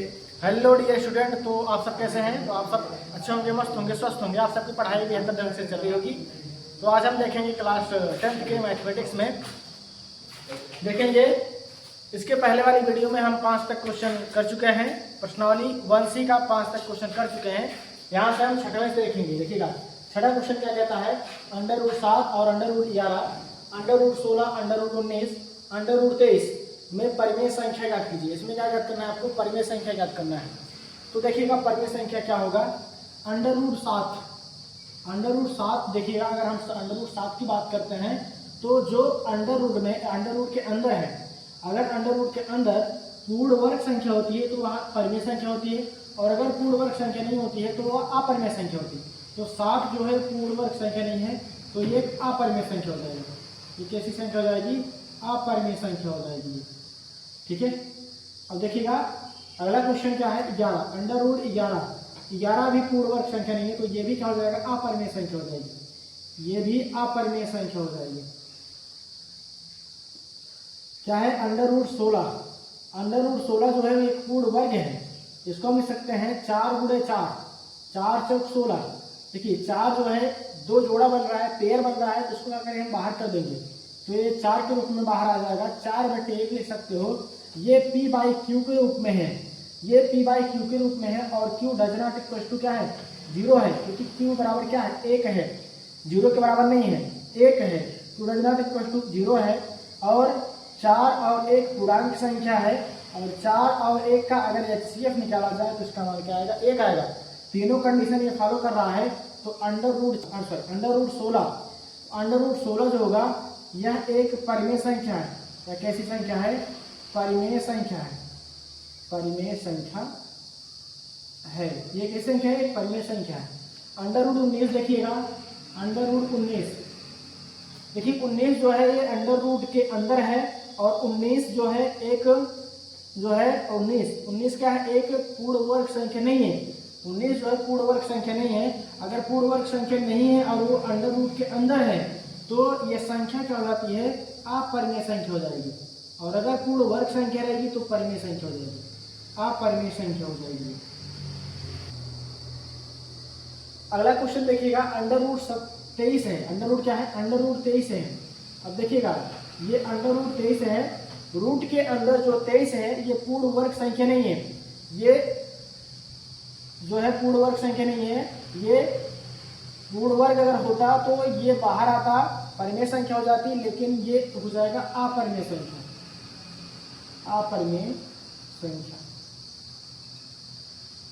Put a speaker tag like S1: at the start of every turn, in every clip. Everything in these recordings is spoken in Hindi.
S1: हेलो डियर स्टूडेंट, तो आप सब कैसे हैं? तो आप सब अच्छे होंगे, मस्त होंगे, स्वस्थ होंगे। आप सबकी पढ़ाई बेहतर ढंग से चल रही होगी। तो आज हम देखेंगे क्लास 10th के मैथमेटिक्स में देखेंगे। इसके पहले वाली वीडियो में हम 5 तक क्वेश्चन कर चुके हैं। प्रश्नावली 1C का 5 तक क्वेश्चन कर चुके हैं। यहाँ से हम छठवें से देखेंगे। देखिएगा, छठा क्वेश्चन क्या कहता है? √7 और √11, √16, √19, √23 में परिमेय संख्या ज्ञात कीजिए। इसमें क्या ज्ञात करना है आपको? परिमेय संख्या ज्ञात करना है। तो देखिएगा, परिमेय संख्या क्या होगा? √7 देखिएगा, अगर हम √7 की बात करते हैं तो जो अंडर रूट के अंदर है, अगर अंडर रूट के अंदर पूर्ण वर्ग संख्या होती है तो वह परिमेय संख्या होती है, और अगर पूर्ण वर्ग संख्या नहीं होती है तो वह अपरिमेय संख्या होती है। तो 7 जो है पूर्ण वर्ग संख्या नहीं है, तो ये अपरिमेय संख्या हो जाएगी। ये कैसी संख्या हो जाएगी? अपरिमेय संख्या हो जाएगी। ठीक है। अब देखिएगा, अगला क्वेश्चन क्या है? 11, √11 भी पूर्ण वर्ग संख्या नहीं है, तो ये भी क्या हो जाएगा? अपरिमेय संख्या हो जाएगी। ये भी अपरिमेय संख्या हो जाएगी। क्या है? √16 जो है एक पूर्ण वर्ग है। इसको हम लिख सकते हैं 4 × 4, 4 × 4 16। देखिए, 4 जो है दो जोड़ा बन रहा है, पेयर बन रहा है, तो उसको अगर हम बाहर कर देंगे तो ये 4 के रूप में बाहर आ जाएगा। 4/1 लिख सकते हो। ये p/q के रूप में है, ये p/q के रूप में है, और q does not equal to क्या है? 0 है, क्योंकि q बराबर क्या है? 1 है। 0 के बराबर नहीं है, 1 है। q does not equal to 0 है। और 4 और 1 पूर्णांक संख्या है, और 4 और 1 का अगर HCF निकाला जाए तो इसका मान क्या आएगा? 1 आएगा। तीनों कंडीशन ये फॉलो कर रहा है। तो √16 जो होगा, यह एक परिमेय संख्या है। यह कैसी संख्या है? परिमेय संख्या है। परिमेय संख्या है। ये कैसी संख्या है? परिमेय संख्या है। √19 देखिएगा, √19 देखिए, 19 जो है ये अंडर रूट के अंदर है, और 19 जो है एक जो है 19 क्या है? एक पूर्ण वर्ग संख्या नहीं है। 19 जो है पूर्ण वर्ग संख्या नहीं है। अगर पूर्ण वर्ग संख्या नहीं है और वो अंडर रूट के अंदर है, तो ये संख्या क्या हो जाती है? अपरिमेय संख्या हो जाएगी। और अगर पूर्ण वर्ग संख्या रहेगी तो परिमेय संख्या हो जाएगी, अपरिमेय संख्या हो जाएगी। अगला क्वेश्चन देखिएगा, √23 है। अंडर रूट क्या है? √23 है। अब देखिएगा, ये √23 है। रूट के अंदर जो 23 है, ये पूर्ण वर्ग संख्या नहीं है। ये जो है पूर्ण वर्ग संख्या नहीं है। ये पूर्ण वर्ग अगर होता तो ये बाहर आता, परिमेय संख्या हो जाती, लेकिन ये हो जाएगा अपरिमेय संख्या। अपरिमेय संख्या।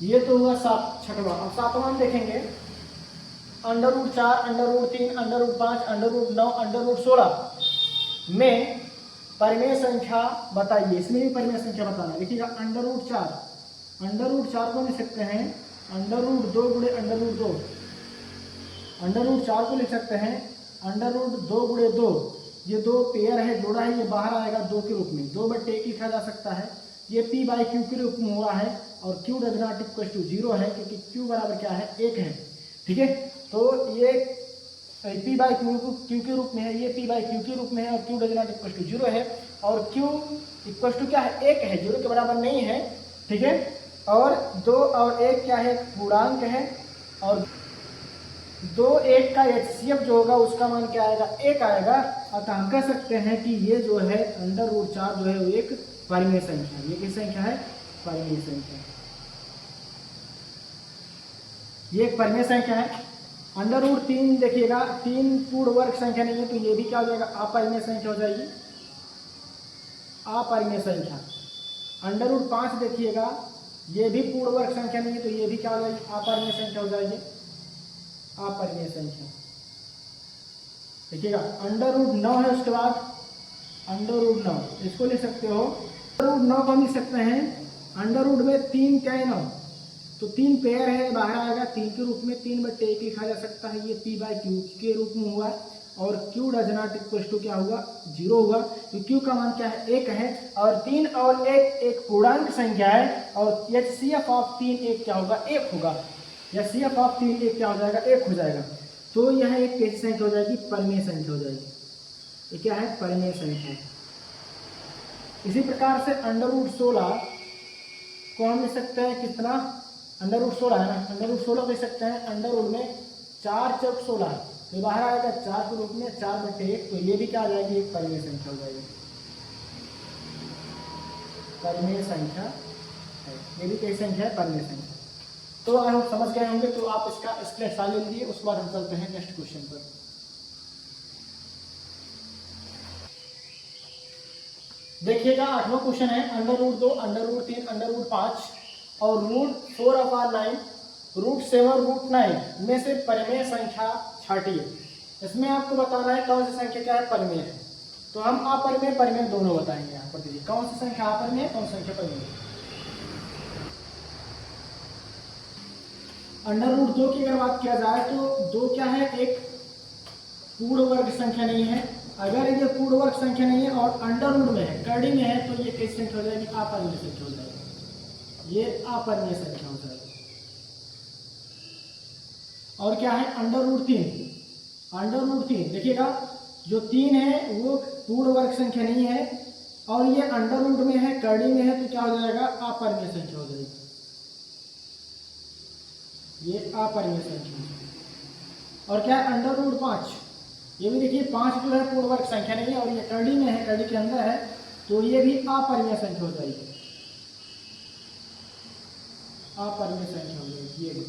S1: ये तो हुआ छठवां। अब सातवां हम देखेंगे, √4, √3, √5, √9, √16 में परिमेय संख्या बताइए। इसमें भी परिमेय संख्या बताना है। देखिएगा, √4 को लिख सकते हैं √2 × √2। √4 को लिख सकते हैं √2 × 2। ये दो पेयर है, जोड़ा है, ये बाहर आएगा 2 के रूप में। 2/1 लिखा जा सकता है। ये p/q के रूप में हुआ है, और q does not equal to 0 है, क्योंकि q बराबर क्या है? 1 है। ठीक है। तो ये p/q के रूप में है, ये p/q के रूप में है, और q does not equal to 0 है, और q इक्वल टू क्या है? 1 है, 0 के बराबर नहीं है। ठीक है। और 2 और 1 क्या है? पूर्णांक है, और 2 1 का HCF जो होगा उसका मान क्या आएगा? 1 आएगा। अतः हम कह सकते हैं कि ये जो है √4 जो है वो एक परिमेय संख्या है। ये किस संख्या है? परिमेय संख्या। ये एक परिमेय संख्या है। √3 देखिएगा, 3 पूर्ण वर्ग संख्या नहीं है, तो ये भी क्या हो जाएगा? अपरिमेय संख्या हो जाएगी। अपरिमेय संख्या। √5 देखिएगा, ये भी पूर्ण वर्ग संख्या नहीं है, तो ये भी क्या हो जाएगी? अपरिमेय संख्या हो जाएगी। अपरिमेय संख्या। देखिएगा, √9 है। उसके बाद √9 इसको लिख सकते हो। √9 को हम लिख सकते हैं √ में 3 क्या है? 9, तो 3 पेयर है, बाहर आएगा 3 के रूप में। 3/1 लिखा जा सकता है। ये p/q के रूप में हुआ, और q does not equal to क्या हुआ? 0 हुआ। तो q का मान क्या है? 1 है, और 3 और 1 एक पूर्णांक संख्या है, और HCF ऑफ 3 1 क्या होगा? 1 होगा। HCF ऑफ 3 1 क्या हो जाएगा? 1 हो जाएगा। तो यह एक कैसी संख्या हो जाएगी? परिमेय संख्या हो जाएगी। ये क्या है? परिमेय संख्या। इसी प्रकार से √16 को हम लिख सकते हैं कितना, अंडर रूट 16 है ना, अंडर रूट 16 लिख सकते हैं, अंडर रूट में 4 चौक 16 है, तो बाहर आएगा 4 के रूप में 4/1, तो ये भी क्या आ जाएगी, एक परिमेय संख्या हो जाएगी, परिमेय संख्या है, ये भी कैसी संख्या है, परिमेय संख्या। तो अगर हम समझ गए होंगे तो आप इसका स्क्रीनशॉट ले लीजिए। उसके बाद हम चलते हैं नेक्स्ट क्वेश्चन पर। देखिएगा 8वां क्वेश्चन है, under root 2, under root 3, under root 5 और रूट 4/9, रूट 7, रूट 9 में से परिमेय संख्या छांटिए। इसमें आपको बताना है कौन सी संख्या क्या है, परिमेय है। तो हम अपरिमेय परिमेय दोनों बताएंगे यहाँ पर। देखिए कौन सी संख्या अपरिमेय, कौन सी संख्या परिमेय। अंडर रूट 2 की अगर बात किया जाए तो 2 क्या है, एक पूर्ण वर्ग संख्या नहीं है। अगर ये पूर्ण वर्ग संख्या नहीं है और अंडर रूट में है, कड़ी में है, तो ये कैसी संख्या हो जाएगी, अपरिमेय संख्या हो जाएगी, ये अपरिमेय संख्या हो जाएगी। और क्या है, अंडर रूट 3, अंडर रूट 3 देखिएगा जो 3 है वो पूर्ण वर्ग संख्या नहीं है और ये अंडर रूट में है, कड़ी में है, तो क्या हो जाएगा, अपरिमेय संख्या हो जाएगी, ये अपरिमेय संख्या। और क्या है, अंडर रूट 5, ये भी देखिए 5 जो है पूर्ण वर्ग संख्या नहीं है और ये कड़ी में है, कड़ी के अंदर है, तो ये भी अपरिमेय संख्या हो जाएगी, अपरिमेय संख्या हो जाएगी ये भी।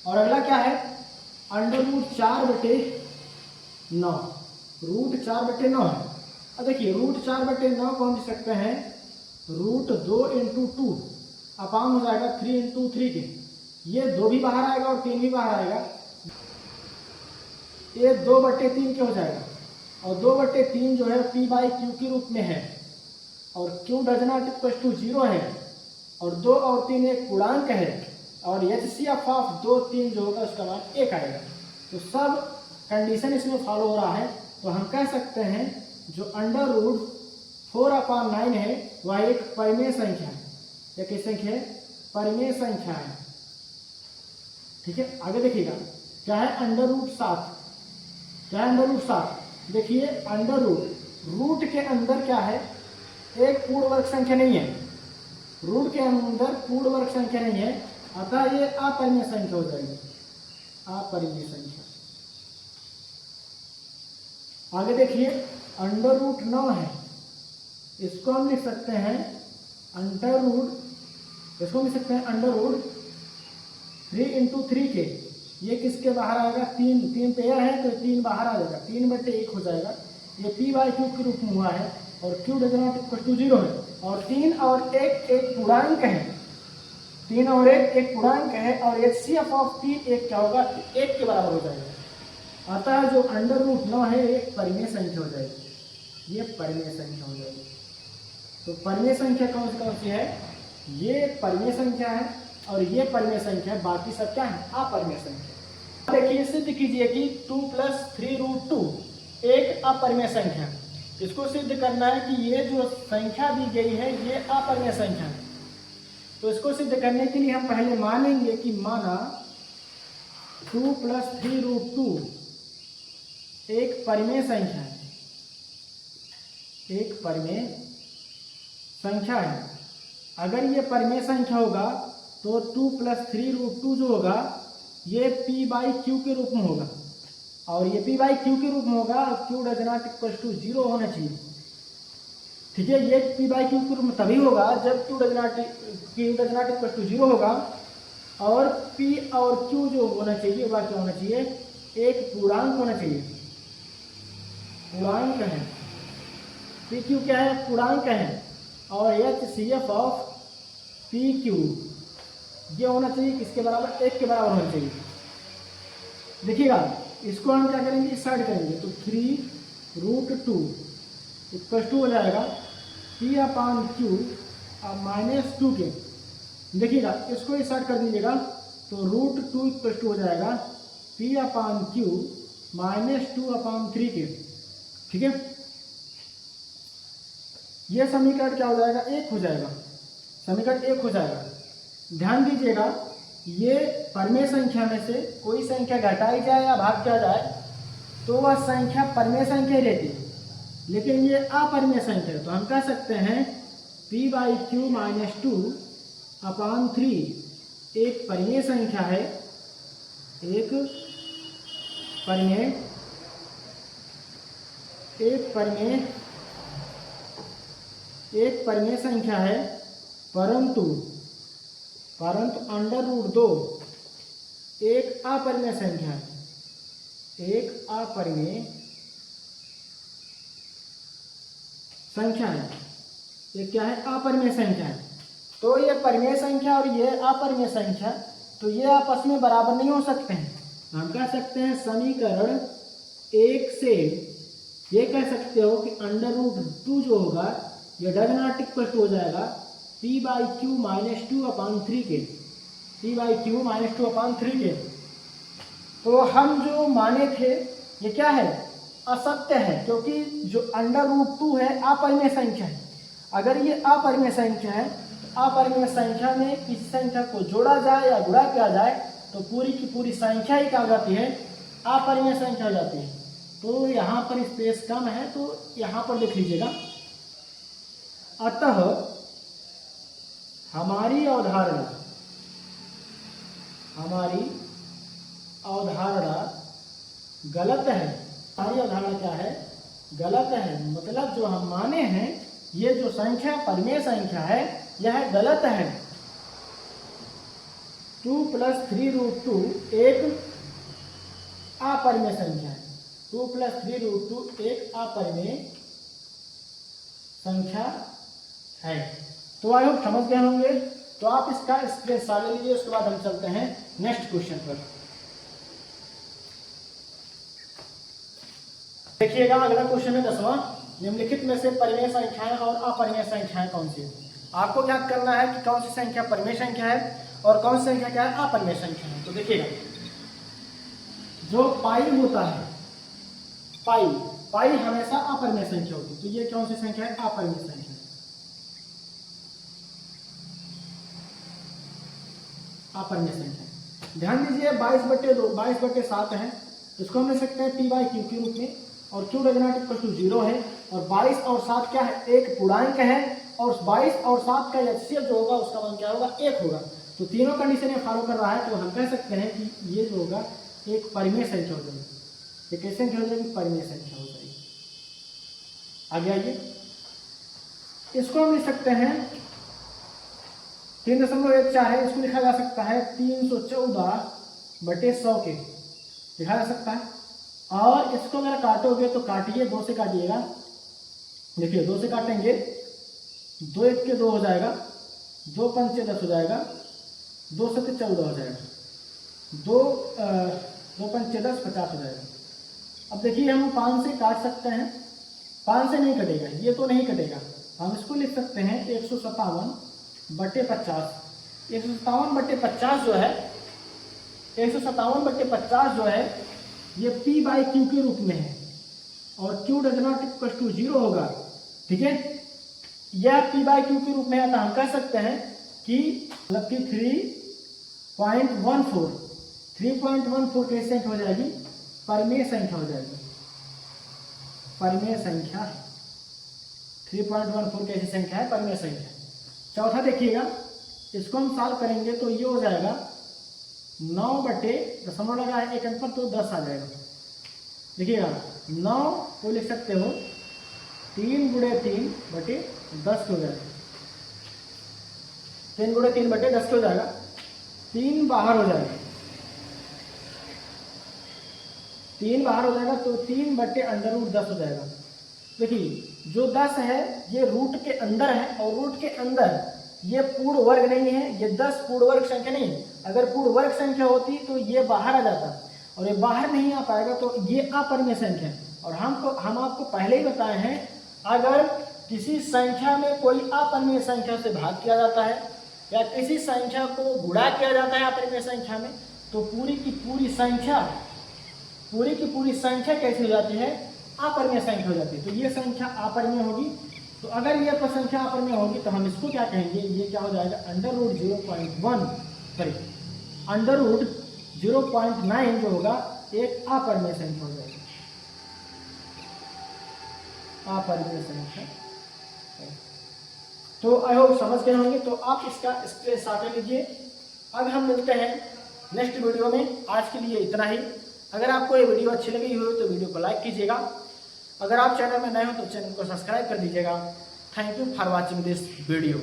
S1: और अगला क्या है, अंडर रूट 4/9, रूट 4/9 है। अब देखिए रूट 4/9 को हम लिख सकते हैं रूट 2 × 2 अपान हो जाएगा 3 × 3 के, ये 2 भी बाहर आएगा और 3 भी बाहर आएगा, ये 2/3 के हो जाएगा। और 2/3 जो है p/q के रूप में है और q does not equal to 0 है और 2 और 3 एक पूर्णांक है और HCF ऑफ 2, 3 जो होगा उसका मान 1 आएगा। तो सब कंडीशन इसमें फॉलो हो रहा है, तो हम कह सकते हैं जो अंडर रूट 4/9 है वह एक परिमेय संख्या है। यह किस संख्या है, परिमेय संख्या है। ठीक है, आगे देखिएगा क्या है, अंडर रूट 7, क्या है, अंडर रूट 7। देखिए अंडर रूट के अंदर क्या है, एक पूर्ण वर्ग संख्या नहीं है, रूट के अंदर पूर्ण वर्ग संख्या नहीं है, अतः ये अपरिमेय संख्या हो जाएगी, अपरिमेय संख्या। आगे देखिए अंडर रूट 9 है, इसको हम लिख सकते हैं अंडर रूट, इसको लिख सकते हैं अंडर रूट 3 × 3 के, ये किसके बाहर आएगा, 3 पेयर है तो 3 बाहर आ जाएगा, 3/1 हो जाएगा। ये p/q के रूप में हुआ है और q does not equal to 0 है और 3 और 1 एक पूर्णांक है, 3 और 1 एक पूर्णांक है और HCF ऑफ p 1 क्या होगा, 1 के बराबर हो जाएगा। अतः जो अंडर रूट 9 है एक परिमेय संख्या हो जाएगी, ये परिमेय संख्या हो जाएगी। तो परिमेय संख्या कौन सी है, ये परिमेय संख्या है और ये परिमेय संख्या है, बाकी सब क्या है, अपरिमेय संख्या। देखिए सिद्ध कीजिए कि 2 + 3√2 एक अपरिमेय संख्या है। इसको सिद्ध करना है कि ये जो संख्या दी गई है ये अपरिमेय संख्या है। तो इसको सिद्ध करने के लिए हम पहले मानेंगे कि माना 2 + 3√2 एक परिमेय संख्या है, एक परिमेय संख्या है। अगर ये परिमेय संख्या होगा तो 2 + 3√2 जो होगा ये p/q के रूप में होगा और ये p/q के रूप में होगा, q does not equal to 0 होना चाहिए। ठीक है, ये p/q के रूप में तभी होगा जब q does not equal to 0 होगा और p और q जो होना चाहिए वह क्या होना चाहिए, एक पूर्णांक होना चाहिए, पूर्णांक है। pq क्या है, पूर्णांक है और HCF ऑफ pq ये होना चाहिए किसके बराबर, 1 के बराबर होना चाहिए। देखिएगा इसको हम क्या करेंगे, इस साइड करेंगे तो 3√2 इक्वल टू हो जाएगा p/q -2 के। देखिएगा इसको इस साइड कर दीजिएगा तो √2 इक्वल टू हो जाएगा p/q -2/3 के। ठीक है, यह समीकरण क्या हो जाएगा, 1 हो जाएगा, समीकरण 1 हो जाएगा। ध्यान दीजिएगा ये परिमेय संख्या में से कोई संख्या घटाई जाए या भाग किया जाए तो वह संख्या परिमेय संख्या रहती है, लेकिन ये अपरिमेय संख्या है। तो हम कह सकते हैं p/q -2 अपान 3 एक परिमेय संख्या है, एक परिमेय संख्या है, परंतु अंडर रूट 2 एक अपरिमेय संख्या है, एक अपरिमेय संख्या है। ये क्या है? अपरिमेय संख्या है। तो ये परिमेय संख्या और ये अपरिमेय संख्या, तो ये आपस में बराबर नहीं हो सकते हैं। हम कह सकते हैं समीकरण 1 से ये कह सकते हो कि अंडर रूट 2 जो होगा ये डज नॉट इक्वल टू हो जाएगा p/q - 2/3 के, p/q - 2/3 के। तो हम जो माने थे ये क्या है? असत्य है, क्योंकि जो अंडर रूट 2 है अपरिमेय संख्या है। अगर ये अपरिमेय संख्या है तो अपरिमेय संख्या में किसी संख्या को जोड़ा जाए या गुणा किया जाए तो पूरी की पूरी संख्या ही क्या हो जाती है? अपरिमेय संख्या हो जाती है। तो यहाँ पर स्पेस कम है तो यहाँ पर लिख लीजिएगा। अतः हमारी अवधारणा गलत है। हमारी अवधारणा क्या है? गलत है। मतलब जो हम माने हैं ये जो संख्या परिमेय संख्या है यह गलत है। 2 + 3√2 एक अपरिमेय संख्या है। 2 + 3√2 एक अपरिमेय संख्या है। तो आई होप समझ गए होंगे। तो आप इसका स्क्रीनशॉट ले लीजिए। उसके बाद हम चलते हैं नेक्स्ट क्वेश्चन पर। देखिएगा अगला क्वेश्चन है 10वां। निम्नलिखित में से परिमेय संख्याएं और अपरिमेय संख्याएं कौन सी है? आपको ज्ञात करना है कि कौन सी संख्या परिमेय संख्या है और कौन सी संख्या क्या है? अपरिमेय संख्या है। तो देखिएगा जो पाई होता है, पाई हमेशा अपरिमेय संख्या होती है। तो ये कौन सी संख्या है? अपरिमेय संख्या। अपरिमेय संख्या। ध्यान दीजिए 22/2 22/7 है। इसको हम लिख सकते हैं p/q के रूप में और q does not equal to 0 है। और 22 और 7 क्या है? एक पूर्णांक है और 22 और 7 का एचसीएफ जो होगा उसका मान क्या होगा? 1 होगा। तो तीनों कंडीशन ये फॉलो कर रहा है। तो हम कह सकते हैं कि ये जो होगा एक परिमेय संख्या हो जाएगी। ये कैसे संख्या हो जाएगी? परिमेय संख्या हो जाएगी। आगे आइए, इसको हम लिख सकते हैं 3.14 है। इसको लिखा जा सकता है 314/100 के लिखा जा सकता है। और इसको अगर काटोगे तो काटिए, 2 से काटिएगा। देखिए 2 से काटेंगे, 2 1 के 2 हो जाएगा, 2 5 10 हो जाएगा, 2 7 14 हो जाएगा, 2 5 10 50 हो जाएगा। अब देखिए हम 5 से काट सकते हैं, 5 से नहीं कटेगा, ये तो नहीं कटेगा। हम इसको लिख सकते हैं 157/50। 157/50 जो है, 157/50 जो है ये p/q के रूप में है और q does not equal to 0 होगा। ठीक है, यह p/q के रूप में है। तो हम कह सकते हैं कि मतलब कि 3.14 कैसे संख्या हो जाएगी? परिमेय संख्या हो जाएगी। परिमेय संख्या 3.14 कैसी संख्या है? परिमेय संख्या। चौथा देखिएगा, इसको हम सॉल्व करेंगे तो ये हो जाएगा 9/दशमलव लगा है एक अंक पर तो 10 आ जाएगा। देखिएगा 9 को लिख सकते हो 3 × 3/10 हो जाएगा। 3 × 3/10 हो जाएगा। 3 बाहर हो जाएगा, 3 बाहर हो जाएगा तो 3/√10 हो जाएगा। देखिए जो 10 है ये रूट के अंदर है और रूट के अंदर ये पूर्ण वर्ग नहीं है, ये 10 पूर्ण वर्ग संख्या नहीं है। अगर पूर्ण वर्ग संख्या होती तो ये बाहर आ जाता और ये बाहर नहीं आ पाएगा तो ये अपरिमेय संख्या है। और हम आपको पहले ही बताए हैं, अगर किसी संख्या में कोई अपरिमेय संख्या से भाग किया जाता है या किसी संख्या को गुणा किया जाता है अपरिमेय संख्या में, तो पूरी की पूरी संख्या कैसी हो जाती है? अपरिमेय संख्या हो जाती है। तो ये संख्या अपरिमेय होगी। तो अगर ये संख्या अपरिमेय होगी तो हम इसको क्या कहेंगे? ये क्या हो जाएगा? √0.9 जो होगा एक अपरिमेय संख्या हो जाएगी। अपरिमेय संख्या। तो आई होप समझ गए होंगे, तो आप इसका स्क्रीनशॉट ले लीजिए। अब हम मिलते हैं नेक्स्ट वीडियो में, आज के लिए इतना ही। अगर आपको ये वीडियो अच्छी लगी हो तो वीडियो को लाइक कीजिएगा, अगर आप चैनल में नए हो तो चैनल को सब्सक्राइब कर दीजिएगा। Thank you for watching this video.